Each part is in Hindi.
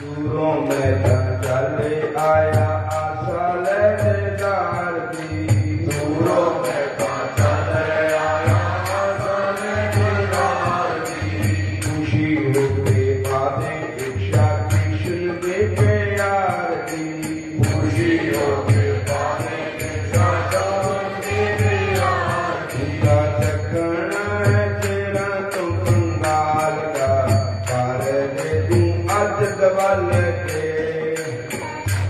दूरों में चले आया आशा ले दिलदार की। दूरों में चले आया आशा ले दिलदार की। खुशी होते बातें इच्छा कृष्ण के प्यार की। खुशी होते बातें इच्छा कृष्ण के प्यार की। उनका चखना है तेरा तो कंगाल का, पार दे दूं अज दबल के।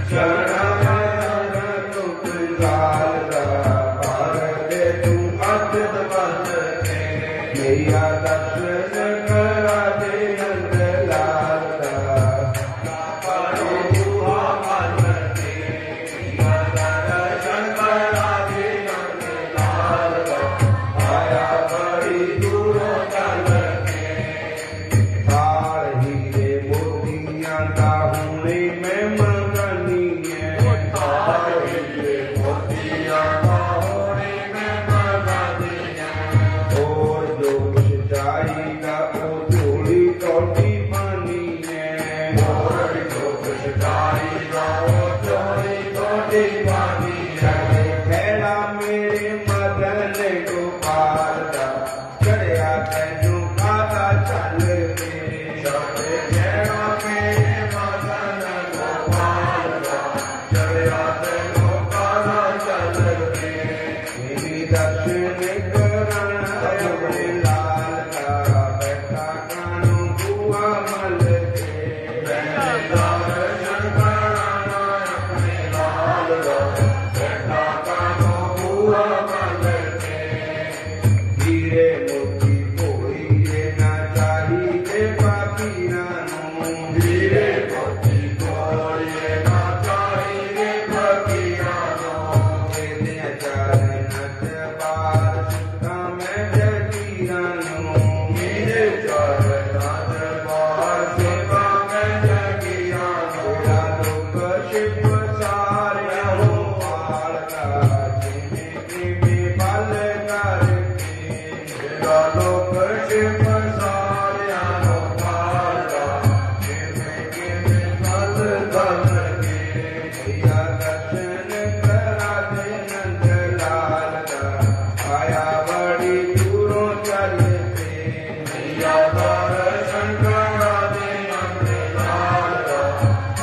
चढ़ा तू कंगाल का, पार दे दूं अज दबल के। मैया दर्शन करा दे नंदलाल का, पड़ो दुआ मन के। मैया दर्शन करा दे नंदलाल का, आया बड़ी दूरों चल के। तार हीरे मोतियां दा हुणे में मगनी है। तार हीरे मोतियां दा हुणे में मगनी है। और जो कुछ चाहिएगा वो थोड़ी थोड़ी पानी है। और जो कुछ चाहिएगा वो थोड़ी थोड़ी पानी है। खेड़ा मेरे मदन गोपाल का, चढ़िया तैनू खाता चल के। खेड़ा मेरे मदन गोपाल का, चढ़िया तैनू खाता चल के। मेरी दर्शन कराना अपने लाल का, बैठा कानू बुआ मल के। मेरी दर्शन कराना अपने लाल का, बैठा कानू बुआ मल के। हीरे मोती कोई ये ना चाहिए फकीरां नूं। हीरे मोती कोई ये ना चाहिए फकीरां नूं। तेरे चरण नच बार सुखा मैं जगीरां नूं। मेरे चरण नच बार सुखा मैं जगीरां नूं। तेरा लोक शिव सारिया हो पाल का, जिन्हें किवें बल करके। तेरा लोक शिव सारिया हो पाल का, जिन्हें किवें बल करके। मैया दर्शन करा दे नंदलाल का, आया बड़ी दूरों चल के। मैया दर्शन करा दे नंदलाल का,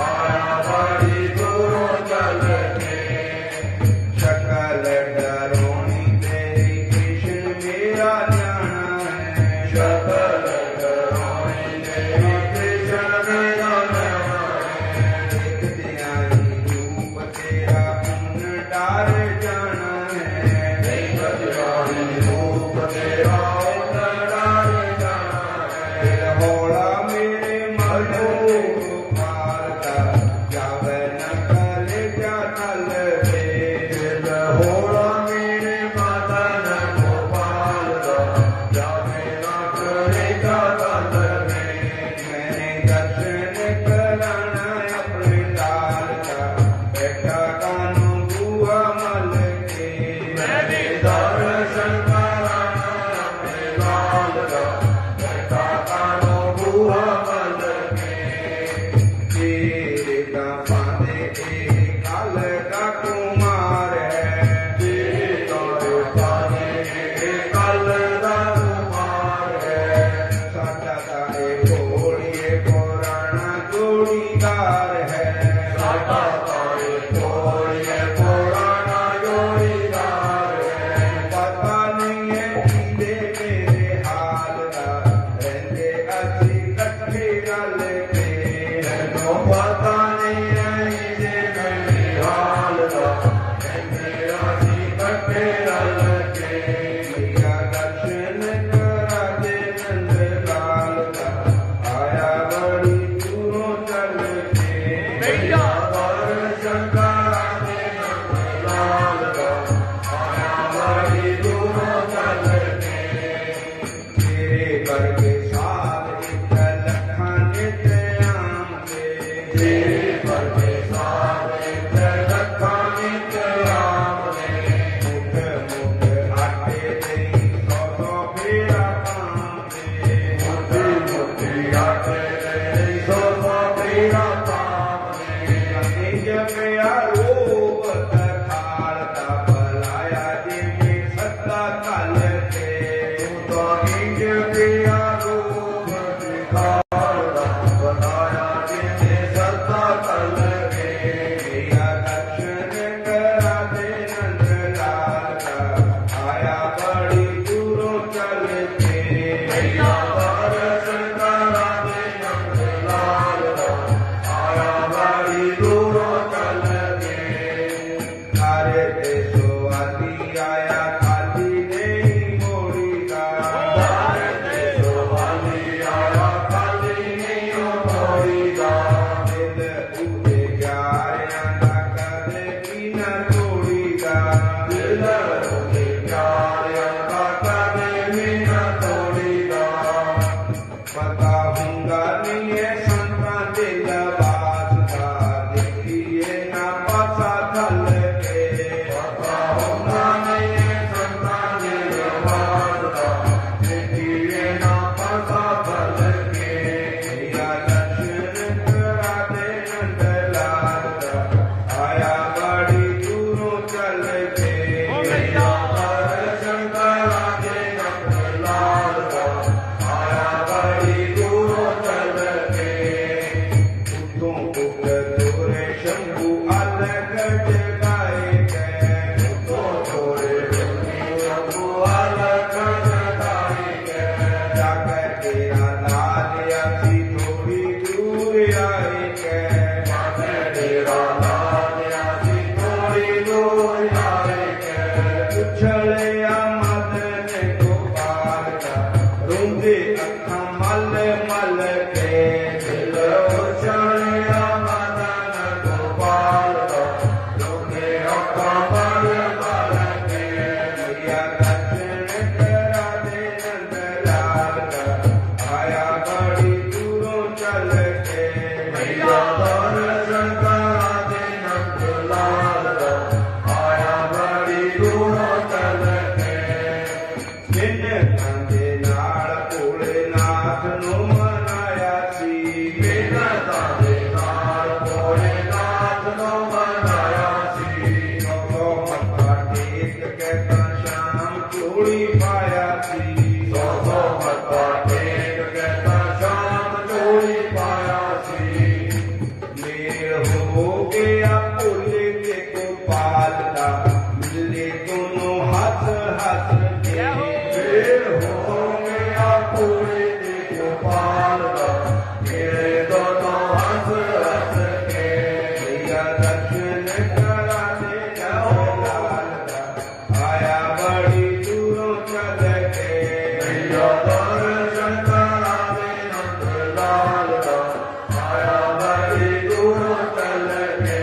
आया बड़ी दूरों चल के। शकल डरोनी तेरी कृष्ण मेरा जाना है। शकल डरोनी तेरी कृष्ण मेरा जाना है। देखते आई रूप तेरा उन डार जाना है। देखते आई रूप तेरा उन डार जाना है। होड़ा मेरे मधु गोपाल का, जावे न करे जा तल पे। होड़ा मेरे मदन गोपाल का, जावे न करे जा तल पे। मैंने दर्शन कराना अपने लाल का, बैठा कानू बुआ मल के। मैंने दर्शन कराना अपने लाल का, बैठा कानू बुआ मल के। तेरे दामाद एक काल का कुमार है। तेरे दामाद एक काल का कुमार है। साਡਾ ਤਾਂ ਇਹ ਘੋੜੀਏ ਪੁਰਾਣਾ ਜੋੜੀਦਾਰ ਹੈ। ਸਾਡਾ ਤਾਂ ਇਹ ਘੋੜੀਏ ਪੁਰਾਣਾ ਜੋੜੀਦਾਰ ਹੈ। ਪਤਾ ਨਹੀਂ ਹੈ ਕਿਹਦੇ ਮੇਰੇ ਹਾਲ ਦਾ, ਰਹਿੰਦੇ ਅਸੀਂ ਇਕੱਠੇ ਰਲ ਕੇ। ਮੈਨੂੰ ਪਤਾ ਨਹੀਂ ਹੈ ਕਿਹਦੇ ਮੇਰੇ ਹਾਲ ਦਾ, ਰਹਿੰਦੇ ਅਸੀਂ ਇਕੱਠੇ ਰਲ ਕੇ। मैया दर्शन करा दे नंदलाल का, आया बड़ी दूरों चल के। मैया दर्शन मैया दर्शन करा दे नंद लाल दा, आया बड़ी दूरों चल के। मिन्नतां दे नाल भोलेनाथ नूं मनाया सी, मिन्नतां दे नाल भोलेनाथ नूं मनाया सी। सौ मत्था टेक के तां शाम चोली पाया सी, सौ मत्था टेक के तां शाम चोली पाया सी। मेल हो गया भोले ते गोपाल दा, मिले दोनों हस हस के। मेल हो गया भोले ते गोपाल दा, मिले दोनों हस हस के। मैया दर्शन करा दे नंद लाल दा, आया बड़ी दूरों चल के। मैया दर्शन करा दे नंद लाल दा, आया बड़ी दूरों चल के।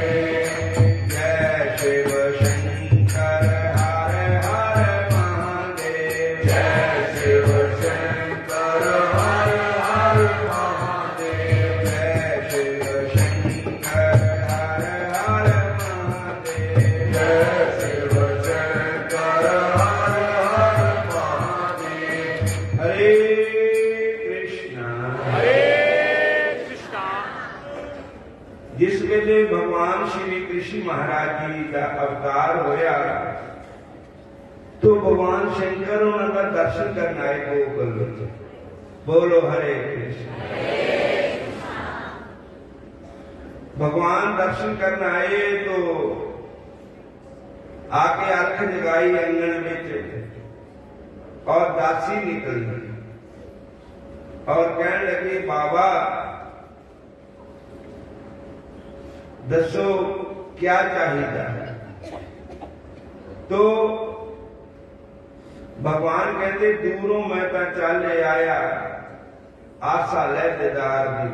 जय शिव शंकर हर हर महादेव, जय शिव शंकर हर हर महादेव, जय शिव शंकर हर हर महादेव, जय शिव शंकर हर हर महादेव। हरे कृष्णा जिस वेले भगवान श्री कृष्ण महाराज जी का अवतार होया तो भगवान शंकर उनका दर्शन करना है गोकुल में। बोलो हरे कृष्ण। भगवान दर्शन करना आए तो आके अलख जगाई आंगन में और दासी निकली और कहने लगी बाबा दसो क्या चाहिए। तो भगवान कहते दूरों मैं तो चल आया आशा ले दीदार दी,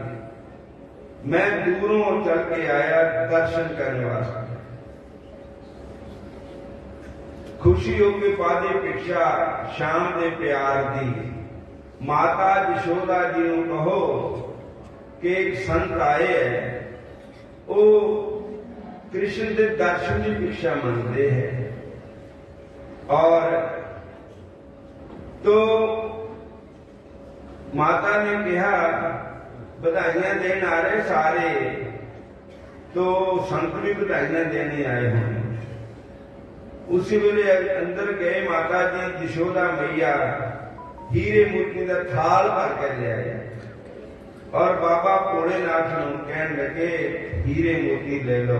मैं दूरों चल के आया दर्शन करने वास्ते। खुशी होके पादे भिक्षा शाम दे प्यार दी, माता यशोदा जी नूं कहो कि एक संत आए है वो कृष्ण के दर्शन की भिक्षा मंगते हैं। और तो माता ने कहा बधाइयां देने आ रहे सारे, तो संत भी बधाइयां देने आए हैं। उसी वेले अंदर गए माता जी यशोदा मैया हीरे मोती का थाल भर के ले आए और बाबा भोलेनाथ नूं कहन लगे हीरे मोती ले लो।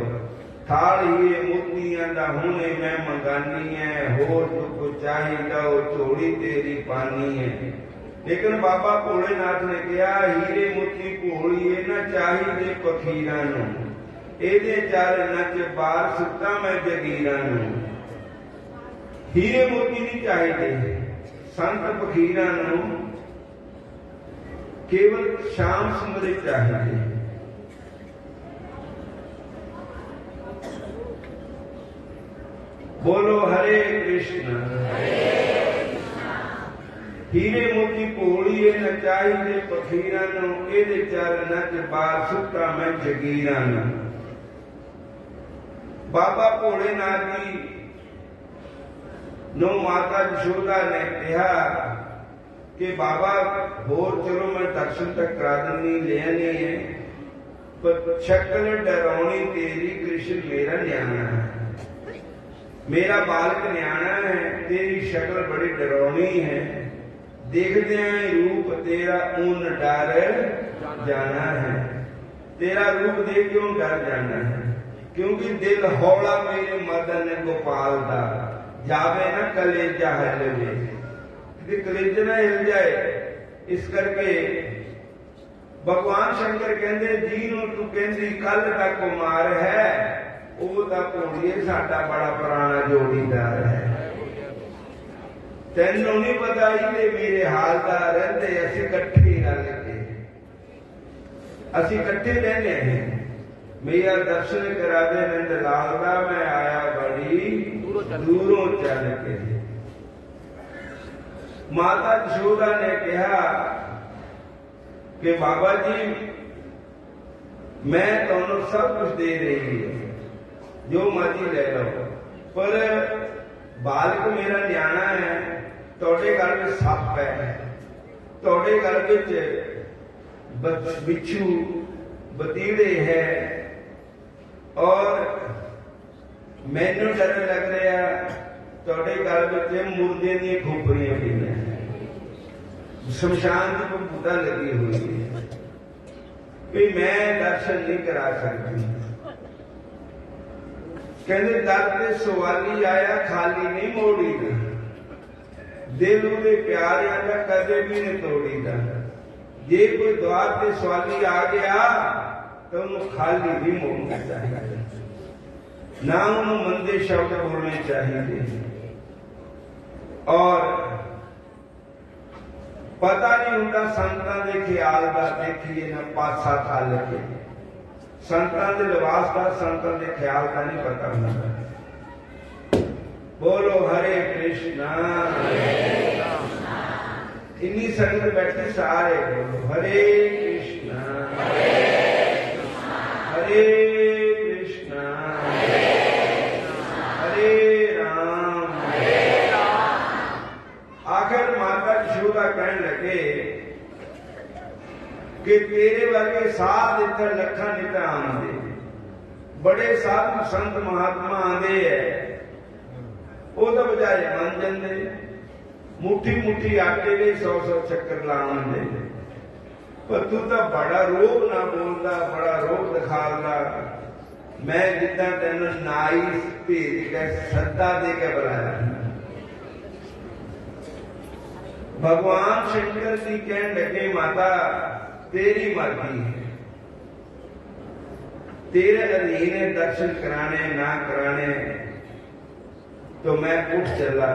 थाल हीरे मोतियां दा हुणे मैं मंगानी है, होर कुछ चाहिदा ओ झोली तेरी पानी है। लेकिन बाबा भोलेनाथ ने कहा हीरे मोती भोलीए ना चाहिए फकीरां नूं, एदे चार नच बार सुता मैं जगीरां नूं। हीरे मोती नहीं चाहिए, संत फकीरां नूं केवल श्याम सुंदरी चाहिए। बोलो हरे कृष्ण। हीरे मोती भोलीए न चाहिए फकीरां नूं, एदे चार नच बार सुता मैं जगीरां नूं। बाबा भोलेनाथ जी नो माता यशोदा ने कहा कि बाबा होर चलो मैं दर्शन तक करा देनी लेनी है, पर शक्ल डरावनी तेरी कृष्ण मेरा न्याना है, मेरा बालक न्याना है, तेरी शक्ल बड़ी डरावनी है, देखते हैं रूप तेरा ऊन डर जाना है, तेरा रूप देख क्यों डर जाना है, क्योंकि दिल हौला मेरे मदन गोपाल दा जावे ना कलेजा हिले, कलेजा ना हिल जाए। इस करके भगवान शंकर कहते जी नूं तू कहती कल का कुमार है, वो तो भोलीए साडा बड़ा पुराना जोड़ीदार है, तेनों नहीं पता ही मेरे हालदार रहते असी कट्ठे रल के असी कट्ठे रहने हैं। मेरा दर्शन करा दे नंद लाल दा, मैं आया बड़ी दूरों चल के। माता यशोदा ने कहा कि बाबा जी मैं तुहानू सब कुछ दे रही है, जो मर्जी ले लो, पर बालक मेरा न्याणा है, तुहाडे घर में सप है, तुहाडे घर में बिच्छू बतीड़े है, और मैनू डर लग रहा तुहाडे घर में मुर्दे दी खोपड़ियां पईयां, शमशान की भूता लगी हुई है, भी मैं दर्शन नहीं करा सकती। कहते दर ते सवाली आया खाली नहीं मोड़ी दा, दिल उहदे प्यारियां दा कदे भी नहीं तोड़ी दा। जे कोई द्वार ते सवाली आ गया तो उन्हें खाली नहीं मोड़ना चाहिए, ना उन्हें मंदे शब्द बोलने चाहिए। और पता नहीं होता संतां दे ख्याल का, देखिए ना पासा खा लगे संतां दे लिबास का, संतां दे ख्याल का नहीं पता होता। बोलो हरे कृष्णा, इन्नी संगत बैठी सारे बोलो हरे कृष्णा हरे कृष्णा हरे राम। आखिर माता यशोदा कहने लगे कि तेरे वर्गे साध इतना लखा नहीं आते, बड़े साधु संत महात्मा आते है, वो तो बजारे मन जाते, मुट्ठी मुट्ठी आटे ने 100-100 चक्कर लाने, पर तू तो बड़ा रोब ना बोलता, बड़ा रोब दिखाता। मैं जिदा तेन नाई भेज के सदा दे के बुलाया। भगवान शंकर जी कहने लगे माता तेरी मर्जी है, तेरे अधीन है दर्शन कराने ना कराने, तो मैं उठ चला।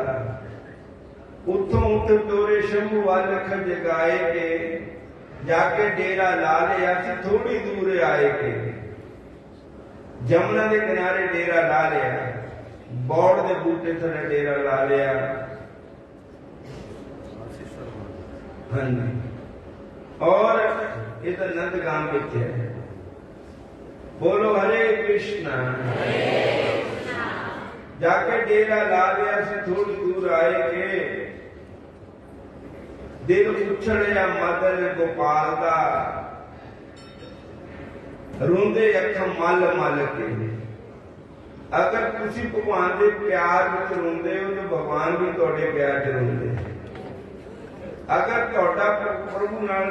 उतों उठ तोरे शंभू वाल खंज जगाए के जाके डेरा ला लिया, थोड़ी दूर आए के जमुना के किनारे डेरा ला लिया, बौड़ के बूटे थले डेरा ला लिया। हाँ जी, और ये तो नंदगाम में है। बोलो हरे कृष्णा। जाके डेरा ला लिया, थोड़ी दूर आए के दिल उछड़िया मदन गोपाल का, रोंदे अखां मल मल के। अगर तुसी भगवान के प्यार में रोंदे हो तो भगवान भी तुहाडे प्यार च रोंदे। अगर तुहाडा प्रभु नाल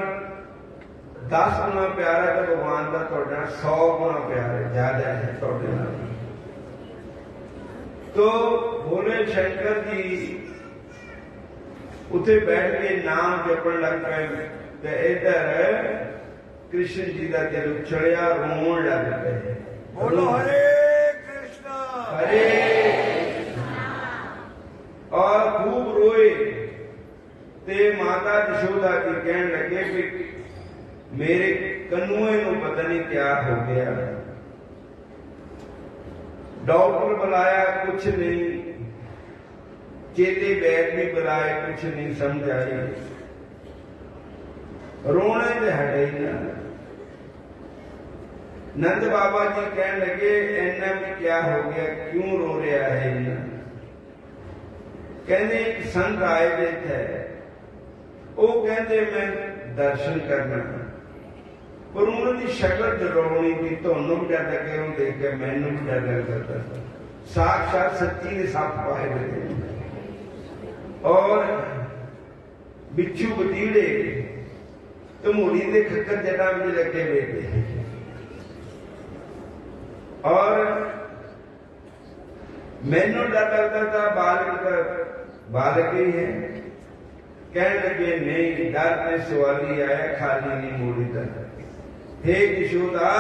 10 गुना प्यार है तो भगवान का तुहाडे नाल 100 गुना प्यार है, ज्यादा है तुहाडे नाल। तो भोले शंकर जी उथे बैठ के नाम जपन लग पे, इधर कृष्ण जी का दिल उछड़िया, रोन लग पे। बोलो हरे कृष्णा हरे कृष्णा। और खूब रोए ते माता यशोदा जी कहने लगे कि मेरे कन्नुए को पता नहीं क्या हो गया। डॉक्टर बुलाया कुछ नहीं, चेले बैठ भी बुलाए कुछ नहीं समझ आई, रोने से हटे ही ना। नंद बाबा जी कहने लगे इन्ना भी क्या हो गया, क्यों रो रहा है इन्ना। कहते एक संत आए थे, वो कहते मैं दर्शन करना, पर उन्होंने शक्ल डरावनी थी, तुहानू भी डर लगे उन्हें देख के, मैनू भी डर लगता था। साक्षात सच्ची ने सप पाए हुए और बिच्छू बतीड़े तमूड़ी के खक्कर जटा में लगे हुए थे। और मैनू डर लगता था बालक ही है। कहने लगे नहीं, डर में सवाली आया खाली नहीं मोड़ी तक। हे यशोदा,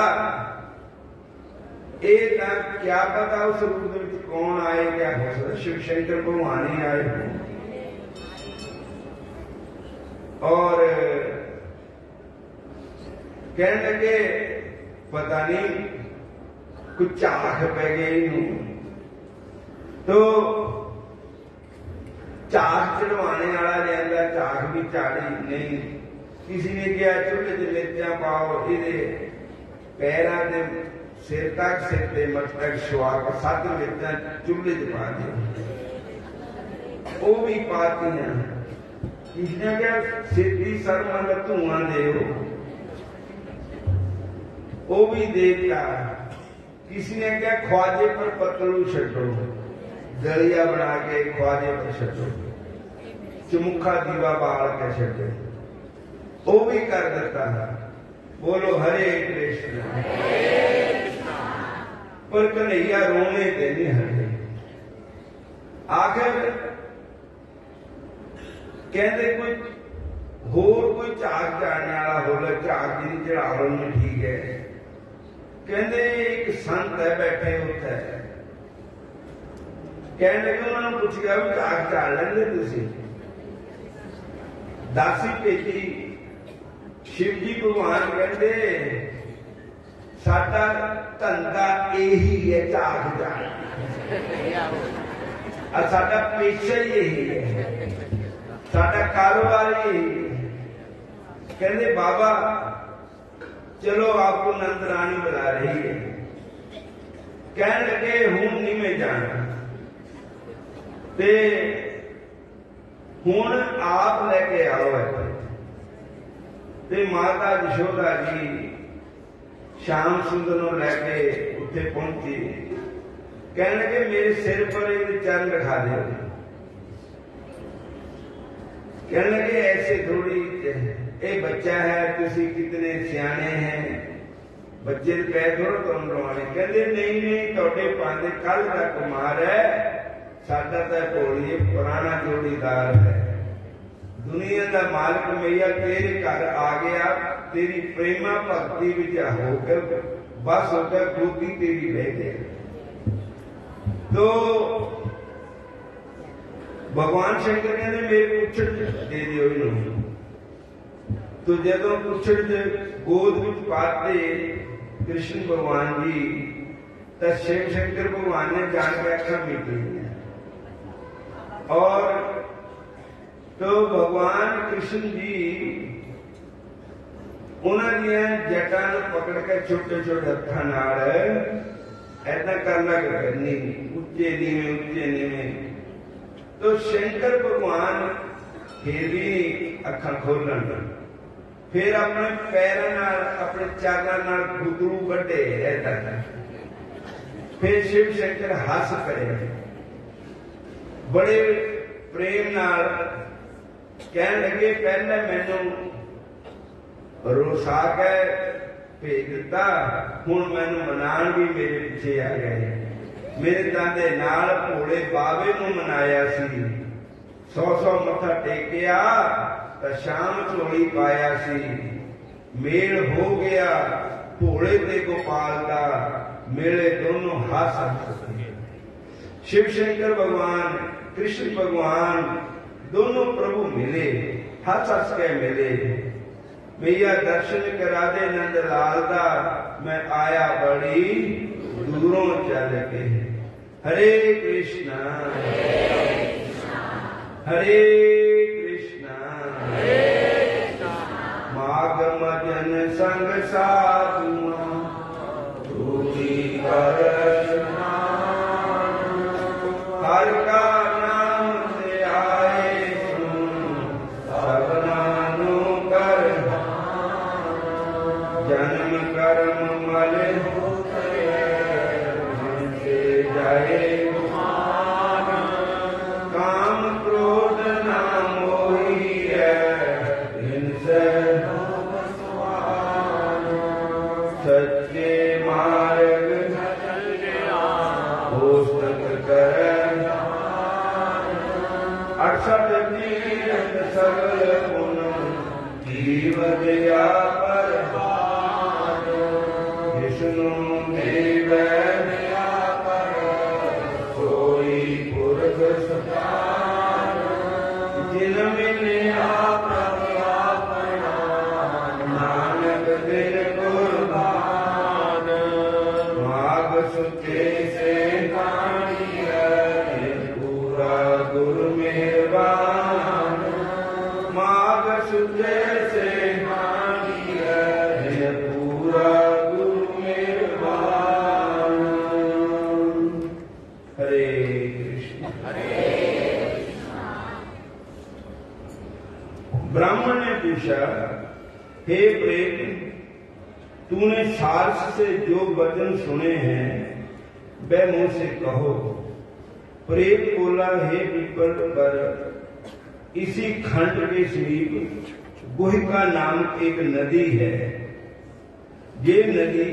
क्या पता उस रूप में कौन आए, क्या हो सकता, शिव शंकर भगवान ही आए हो। और कहने लगे पता नहीं कुछ चाख पै गई, तो चाख चढ़वाने वाला लिया, चाख भी चाड़ी नहीं। किसी ने कहा चूल्हे च मिर्चा पाओ, ये पैरां दे सिर तक मस्तक छुआ के 7 मिर्चां चूल्हे च पा दिओ। वो भी पातियां। किसी ने क्या सिद्धि सरमन धुआं देओ, वो भी देता। किसी ने क्या ख्वाजे पर पतलू छो, दलिया बना के ख्वाजे पर छो, चमुखा दीवा बाल के छो, वो भी कर देता। बोलो हरे कृष्ण। पर कन्हैया रोने ते नहीं हटे। आखिर कहते कोई होर कोई झाग जाने वाला होगा, झाग जी चढ़ा लो में ठीक है। कहते एक संत है बैठे उत्थे, कहने लगे उन्होंने पूछ गया भी झाग झाड़ लेंगे तुसी? दासी भेजी। शिव जी भगवान कहते साडा धंधा यही है झाग झाड़, साडा पेशा ही यही है, साडा कारोबार ही यही है। कहते बाबा चलो आपको नंद रानी बुला रही है। कहने लगे हूं नहीं मैं जाना, ते हुण आप लेके आओ। ते माता यशोदा जी श्याम सुंदर नूं लैके उत्थे पहुंची। कहने लगे मेरे सिर पर इहदे चरण रखा दो। कहने लगे ऐसे थोड़ी, ये बच्चा है, तुसी कितने सियाने हैं, बच्चे पैर थोड़ा तुम रवाने। कहते नहीं नहीं तोड़े पांदे कल का कुमार है, साडा तो भोली पुराना जोड़ीदार है। दुनिया का मालिक मैया तेरे घर आ गया, तेरी प्रेमा भक्ति विच होकर बस होकर गोदी तेरी बह गया। तो भगवान शंकर कहते मेरे पुछड़ दे दियो इन्होंने। तो जदों पुछड़ गोद विच पाते कृष्ण भगवान जी, तो शिव शंकर भगवान ने जान के अखा मीट ली। और तो भगवान कृष्ण जी उन्होंने जटा पकड़ के छोटे छोटे हथा नाल ऐसा करना करनी, उच्चे नीवे। तो शंकर भगवान फिर भी अखा खोलन, फिर अपने पैरों नाल अपने चरणों नाल गुदरू कढे ऐसा। फिर शिव शंकर हस पए, बड़े प्रेम नाल कहने लगे पहले मैनू रोसा के भेज दिता, हुण मैनू मनाण भी मेरे पिछे आ गए। मेरे दादे नाल भोले बाबे नू मनाया सी, 100 मत्था टेकिया तो शाम झोली पाया सी। मेल हो गया भोले ते गोपाल का, मेले दोनों हस हस। शिव शंकर भगवान कृष्ण भगवान दोनों प्रभु मिले, हस हस के मिले। भैया दर्शन करा दे नंद लाल दा, मैं आया बड़ी दूरों चल के। हरे कृष्णा हरे कृष्णा माघ मजन संग साधुआ दूरी कर हर का नाम से आए सुन सबनानु कर जन्म कर्म मल से जाए काम क्रोध नाम मोही है इनसे सच्चे मार्ग पुस्तक कर 68 तीर्थ सगल गुण जीव दया पर विष्णु देव दया पर कोई पुरख सतान जिन मिलिया प्रभु अपना नानक दिल कुर्बान माघ सुचे से पानी है पूरा गुरु मेहरबान माघ सुचे से पानी है पूरा गुरु पूछा, हे प्रेत, तूने सारस से जो वचन सुने हैं वह मुझसे कहो। प्रेत बोला, हे पीपल पर, इसी खंड के समीप गुहिका नाम एक नदी है। ये नदी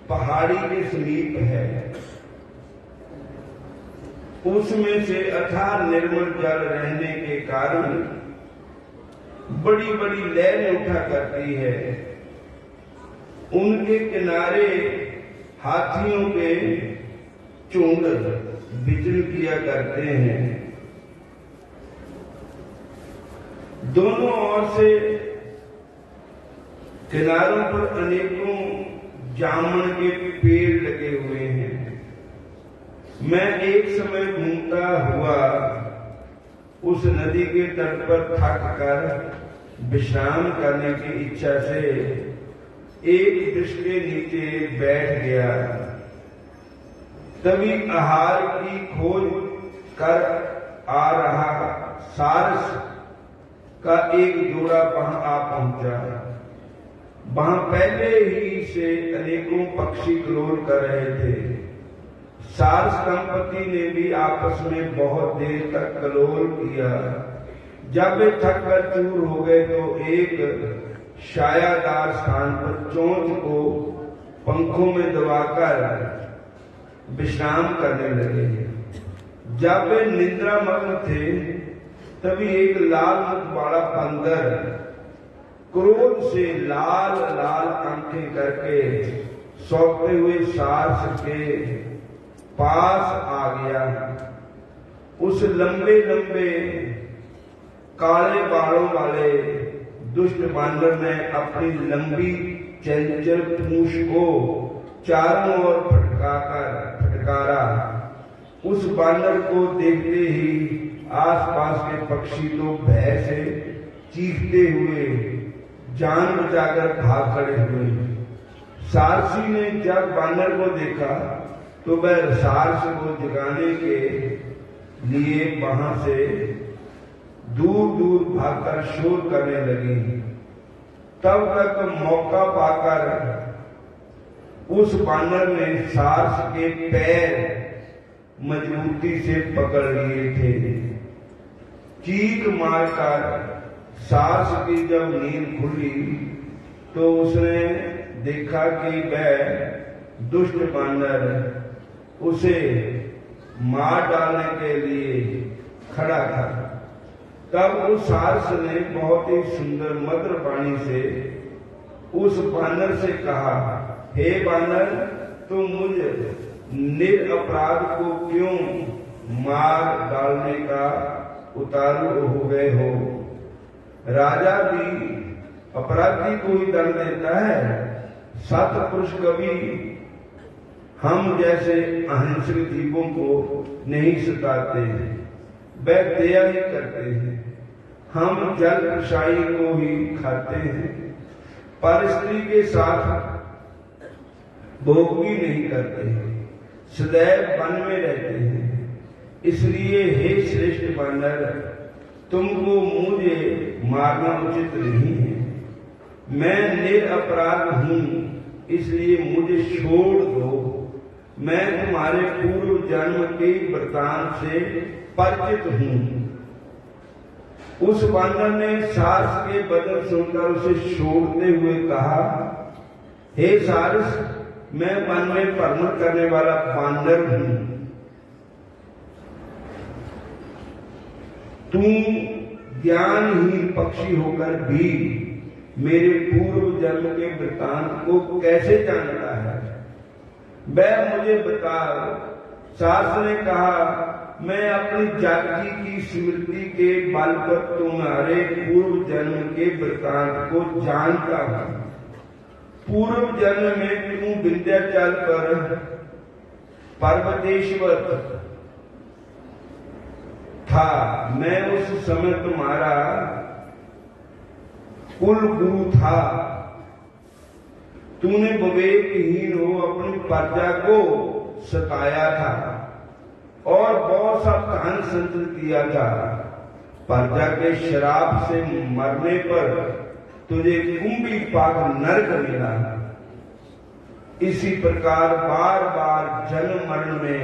पहाड़ी के समीप है। उसमें से अथाह निर्मल जल रहने के कारण बड़ी बड़ी लहरें उठा करती है। उनके किनारे हाथियों के झुंड विचरण किया करते हैं। दोनों ओर से किनारों पर अनेकों जामुन के पेड़ लगे हुए हैं। मैं एक समय घूमता हुआ उस नदी के तट पर थक कर विश्राम करने की इच्छा से एक वृक्ष के नीचे बैठ गया। तभी आहार की खोज कर आ रहा सारस का एक जोड़ा वहां आ पहुंचा। वहां पहले ही से अनेकों पक्षी कलोल कर रहे थे। सारस दंपति ने भी आपस में बहुत देर तक कलोल किया। जब वे थक कर चूर हो गए तो एक छायादार स्थान पर चोंच को पंखों में दबाकर विश्राम करने लगे। जब वे निद्रा मग्न थे तभी एक लाल मुख वाला बंदर क्रोध से लाल लाल आंखें करके सौंपते हुए सारस के पास आ गया। उस लंबे लंबे काले बालों वाले दुष्ट बांदर ने अपनी लंबी चंचल पूंछ को चारों ओर फटकारा। उस बांदर को देखते ही आसपास के पक्षी तो भय से चीखते हुए जान बचाकर भाग खड़े हुए। सारसी ने जब बांदर को देखा तो वह सारस को जगाने के लिए वहां से दूर दूर भागकर शोर करने लगी। तब तक मौका पाकर उस बानर ने सारस के पैर मजबूती से पकड़ लिए थे। चीख मारकर सारस की जब नींद खुली तो उसने देखा कि वह दुष्ट बानर उसे मार डालने के लिए खड़ा था। तब उस सारस ने बहुत ही सुंदर मधुर वाणी से उस बानर से कहा, हे बानर, तुम मुझे निरपराध को क्यों मार डालने का उतारू हो गए हो? राजा भी अपराधी को ही दंड देता है। सतपुरुष कभी हम जैसे अहिंसक जीवों को नहीं सताते हैं, वह दया ही करते हैं। हम जल प्रसाई को ही खाते हैं, पर स्त्री के साथ भोग भी नहीं करते हैं, सदैव वन में रहते हैं। इसलिए हे श्रेष्ठ बानर, तुमको मुझे मारना उचित नहीं है। मैं निरपराध हूं, इसलिए मुझे छोड़ दो। मैं तुम्हारे पूर्व जन्म के वृतांत से परिचित हूं। उस बानर ने सारस के वचन सुनकर उसे छोड़ते हुए कहा, हे सारस, मैं वन में भ्रमण करने वाला बानर हूं। तुम ज्ञानहीन पक्षी होकर भी मेरे पूर्व जन्म के वृतांत को कैसे जानता है? वह मुझे बताओ। सारस ने कहा, मैं अपनी जाति की स्मृति के बल पर तुम्हारे पूर्व जन्म के वृतांत को जानता हूं। पूर्व जन्म में तुम विंध्याचल पर पर्वतेश्वर था। मैं उस समय तुम्हारा कुल गुरु था। तूने विवेकहीन हो अपनी प्रजा को सताया था और बहुत सा धन संचित किया था। प्रजा के श्राप से मरने पर तुझे कुंभी पाक नरक मिला। इसी प्रकार बार बार जन्म मरण में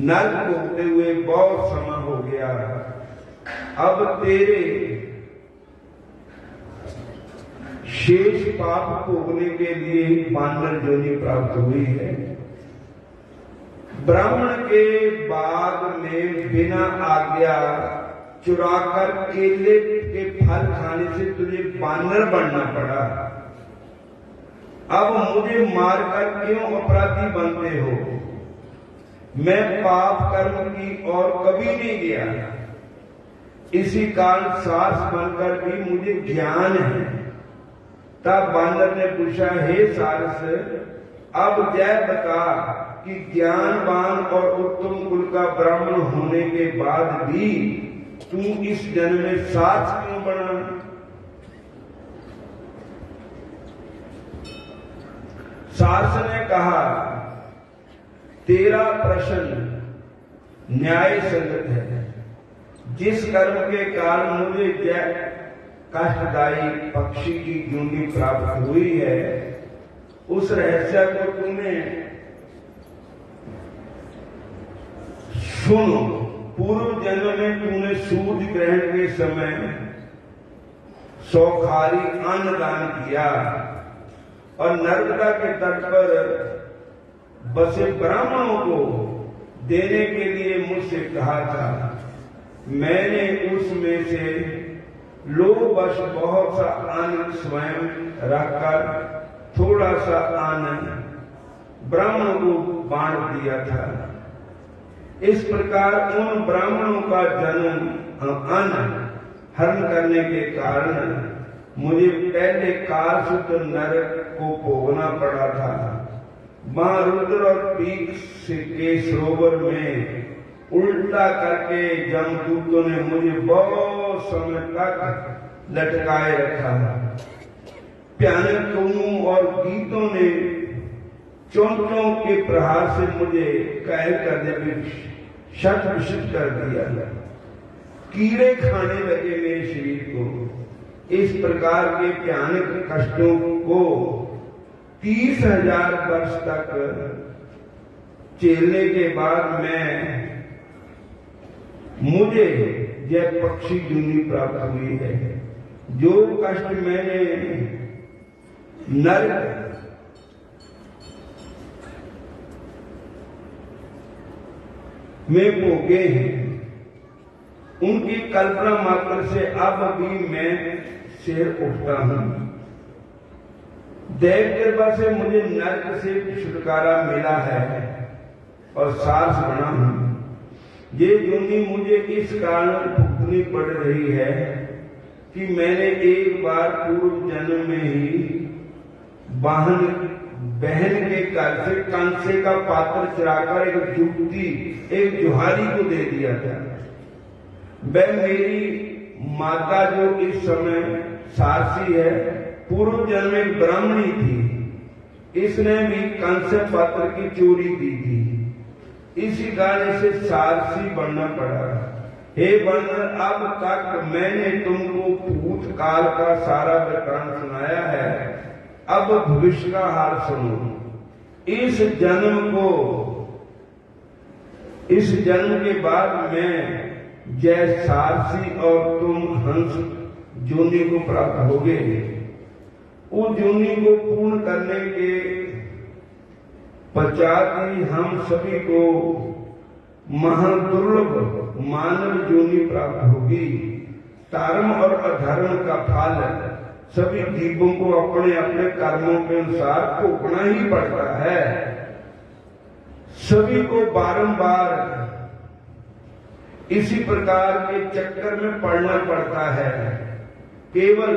नरक होते हुए बहुत समय हो गया। अब तेरे शेष पाप भोगने के लिए बानर योनि प्राप्त हुई है। ब्राह्मण के बाग में बिना आज्ञा चुराकर केले के फल खाने से तुझे बानर बनना पड़ा। अब मुझे मारकर क्यों अपराधी बनते हो? मैं पाप कर्म की और कभी नहीं गया। इसी कारण सास बनकर भी मुझे ज्ञान है। तब बानर ने पूछा, हे सारस, अब जय बता कि ज्ञानवान और उत्तम कुल का ब्राह्मण होने के बाद भी तू इस जन्म में सास क्यों बना? सास ने कहा, तेरा प्रश्न न्याय संगत है। जिस कर्म के कारण मुझे कष्टदायी पक्षी की योनि प्राप्त हुई है, उस रहस्य को तूने सुनो। पूर्व जन्म में तूने सूर्य ग्रहण के समय सौखारी अन्न दान किया और नर्मदा के तट पर बसे ब्राह्मणों को देने के लिए मुझसे कहा था। मैंने उसमें से लोभवश बहुत सा अन्न स्वयं रखकर थोड़ा सा अन्न ब्राह्मणों को बांट दिया था। इस प्रकार उन ब्राह्मणों का जन्म अन्न हरण करने के कारण मुझे पहले कालसूत्र नरक को भोगना पड़ा था। वहां रुद्र और पीक के सरोवर में उल्टा करके जमदूतों ने मुझे बहुत समय तक लटकाए रखा। भयानक धूमों और गीतों ने चोंचों के प्रहार से मुझे कायल करने में शत विशत कर दिया। कीड़े खाने लगे मेरे शरीर को। इस प्रकार के भयानक कष्टों को 30,000 वर्ष तक झेलने के बाद मुझे यह पक्षी योनि प्राप्त हुई है। जो कष्ट मैंने नरक में भोगे हैं, उनकी कल्पना मात्र से अब भी मैं शेर उठता हूं। देव कृपा से मुझे नरक से छुटकारा मिला है और सारस बना हूं। ये योनि मुझे इस कारण भुगतनी पड़ रही है कि मैंने एक बार पूर्व जन्म में ही बहन के घर से कांसे का पात्र चुराकर एक युवती एक जुहारी को दे दिया था। वह मेरी माता जो इस समय सारसी है, पूर्व जन्म में ब्राह्मणी थी। इसने भी कांस्य पात्र की चोरी की थी। इसी कारण से सारसी बनना पड़ा। हे बानर, अब तक मैंने तुमको भूतकाल का सारा वृत्तांत सुनाया है। अब भविष्य का हाल सुनो। इस जन्म के बाद मैं जय सारसी और तुम हंस योनि को प्राप्त होगे। उस योनि को पूर्ण करने के पश्चात ही हम सभी को महादुर्लभ मानव योनि प्राप्त होगी। धर्म और अधर्म का फल सभी जीवों को अपने अपने कर्मों के अनुसार भोगना ही पड़ता है। सभी को बारंबार इसी प्रकार के चक्कर में पड़ना पड़ता है। केवल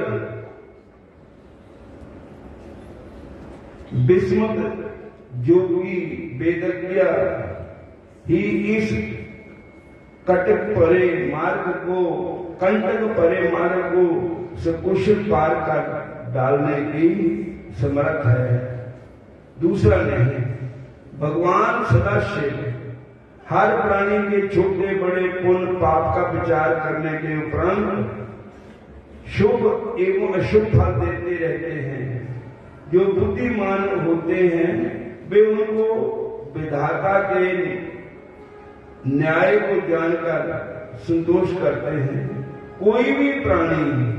विस्मत योगी वेदज्ञ ही इस कंटक परे मार्ग को सकुशल पार कर डालने की समर्थ है, दूसरा नहीं। भगवान सदाशिव हर प्राणी के छोटे बड़े पुण्य पाप का विचार करने के उपरांत शुभ एवं अशुभ फल देते रहते हैं। जो बुद्धिमान होते हैं वे उनको विधाता के न्याय को जानकर संतोष करते हैं। कोई भी प्राणी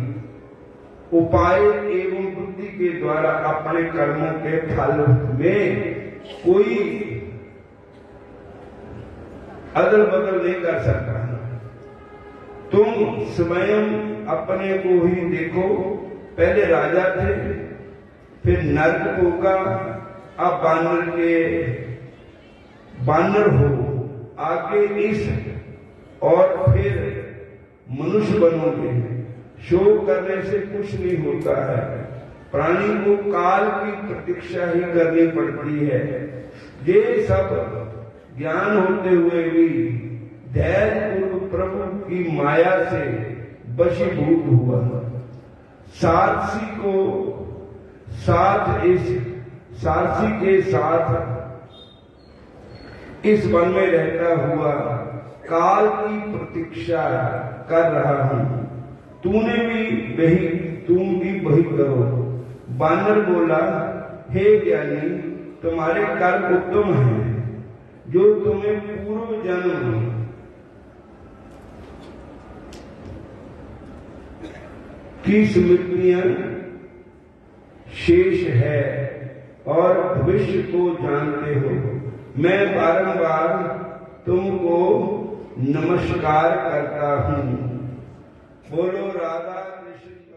उपाय एवं बुद्धि के द्वारा अपने कर्मों के फल में कोई अदल बदल नहीं कर सकता। तुम स्वयं अपने को ही देखो, पहले राजा थे, फिर नर्क होगा, अब बानर हो, आगे इस और फिर मनुष्य बनोगे। शोक करने से कुछ नहीं होता है। प्राणी को काल की प्रतीक्षा ही करनी पड़ती है। ये सब ज्ञान होते हुए भी धैर्य पूर्वक प्रभु की माया से वशीभूत हुआ। सारसी के साथ इस वन में रहता हुआ काल की प्रतीक्षा कर रहा हूं। तुम भी वही करो। बानर बोला, हे ज्ञानी, तुम्हारे कर्म उत्तम हैं, जो तुम्हें पूर्व जन्म की स्मृतियां शेष है और भविष्य को जानते हो। मैं बारंबार तुमको नमस्कार करता हूं। बोलो राधा कृष्ण।